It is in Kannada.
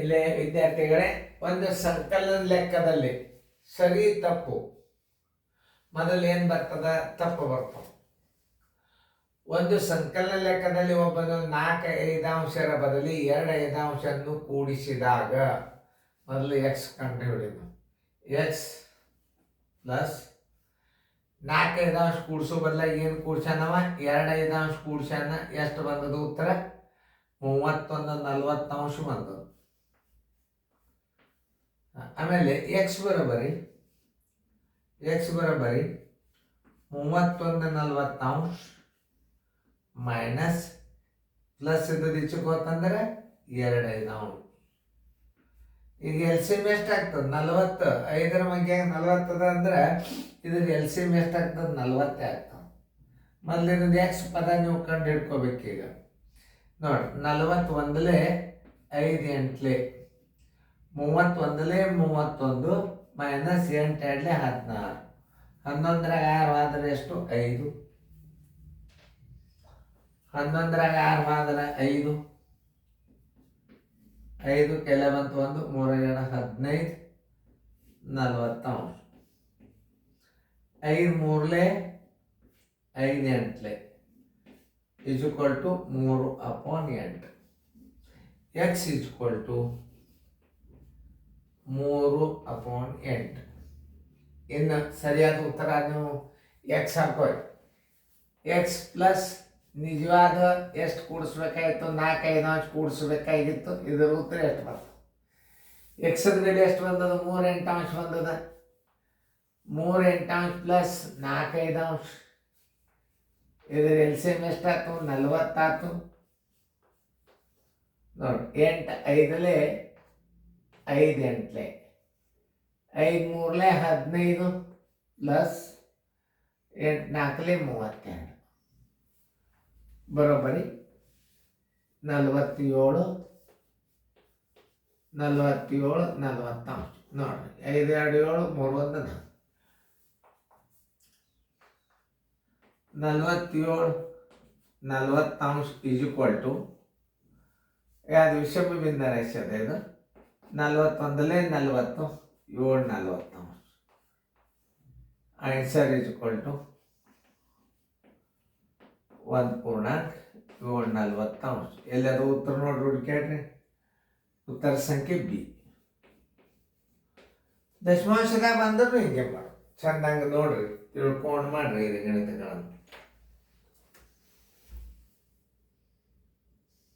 ಇಲ್ಲಿ ವಿದ್ಯಾರ್ಥಿಗಳೇ, ಒಂದು ಸಂಕಲನ ಲೆಕ್ಕದಲ್ಲಿ ಸರಿ ತಪ್ಪು ಮೊದಲು ಏನು ಬರ್ತದ? ತಪ್ಪು ಬರ್ತದೆ. ಒಂದು ಸಂಕಲನ ಲೆಕ್ಕದಲ್ಲಿ ಒಬ್ಬನು 4 ಐದಾಂಶರ ಬದಲಿ 2 ಐದಾಂಶವನ್ನು ಕೂಡಿಸಿದಾಗ ಮೊದಲು ಎಕ್ಸ್ ಕಂಡು ಹಿಡಿದು ಎಕ್ಸ್ ಪ್ಲಸ್ 4 ಐದಾಂಶ ಕೂಡಿಸೋ ಬದಲಾಗಿ ಏನು ಕೂಡ್ಸಾನವ? 2 ಐದಾಂಶ ಕೂಡ್ಸಾನ. ಎಷ್ಟು ಬಂದದು ಉತ್ತರ? 31 40 ಬಂದದು. ಆಮೇಲೆ ಎಕ್ಸ್ ಬರೋಬರಿ 31 40 ಮೈನಸ್ ಪ್ಲಸ್ ಇದ್ದದ್ದು ಈಚೆಗೆ ಹೋತಂದ್ರೆ 2 ಐದಾಂಶ. ಈಗ ಎಲ್ ಸಿ ಎಮ್ ಎಷ್ಟಾಗ್ತದೆ? 40. 5ರ ಬಗ್ಗೆ 40 ಅದ ಅಂದ್ರೆ ಇದ್ರ ಎಲ್ ಸಿ ಎಮ್ ಎಷ್ಟಾಗ್ತದೆ? 40 ಆಗ್ತದೆ. ಮೊದಲಿನದು ಎಕ್ಸ್ ಪದ ನೀವು ಕಂಡು ಹಿಡ್ಕೋಬೇಕೀಗ. ನೋಡಿ, 41 5 8 31 31 ಮೈನಸ್ 8 2 16. 11ರಾಗ 6 ಆದ್ರೆ ಎಷ್ಟು? 5. 11ರಾಗ 6 ಆದ್ರೆ 5. 5 ಕೆಲ ಬಂತು 1 3 2 15 40 5 3 5 8 is equal to 3/8. x is equal to 3/8. ಇನ್ನು ಸರಿಯಾದ ಉತ್ತರ ನೀವು ಎಕ್ಸ್ ಹಾಕೋರಿ. ಎಕ್ಸ್ ಪ್ಲಸ್ ನಿಜವಾದ ಎಷ್ಟು ಕೂಡಿಸ್ಬೇಕಾಗಿತ್ತು? 4 ಐದಾಂಶ ಕೂಡಿಸ್ಬೇಕಾಗಿತ್ತು. ಇದರ ಉತ್ತರ ಎಷ್ಟು ಬರ್ತದೆ? ಎಕ್ಸದ ಬೆಲೆ ಎಷ್ಟು ಬಂದದ? 3 8 ಬಂದದ. 3 8 ಪ್ಲಸ್ 4 ಐದಾಂಶ, ಇದರ ಎಲ್ ಸಿ ಎಮ್ ಎಷ್ಟಾಯ್ತು? 40 ಆಯ್ತು. ನೋಡಿ, 8 5 5 8 5 3 15 ಪ್ಲಸ್ 8 4 32 ಬರೋಬ್ಬರಿ 47 40 ನೋಡಿ. 5 2 7 3 1 47 40 ಈಸ್ ಈಕ್ವಲ್ ಟು ಯಾವುದು? ವಿಷಮ ಬಿಂದು ರಾಶಿ ಅದ ಇದು. 41 40 7 40. Answer is equal to 1.740. ಎಲ್ಲರೂ ಉತ್ತರ ನೋಡ್ರಿ, ಹುಡುಕ್ಯಾಡ್ರಿ. ಉತ್ತರ ಸಂಖ್ಯೆ ಬಿ. ದಶಮಾಂಶದಾಗ ಬಂದ್ರು ಹಿಂಗೆ ಮಾಡು. ಚಂದಂಗೆ ನೋಡ್ರಿ, ತಿಳ್ಕೊಂಡು ಮಾಡ್ರಿ ಇದು ಗಣಿತಗಳನ್ನು.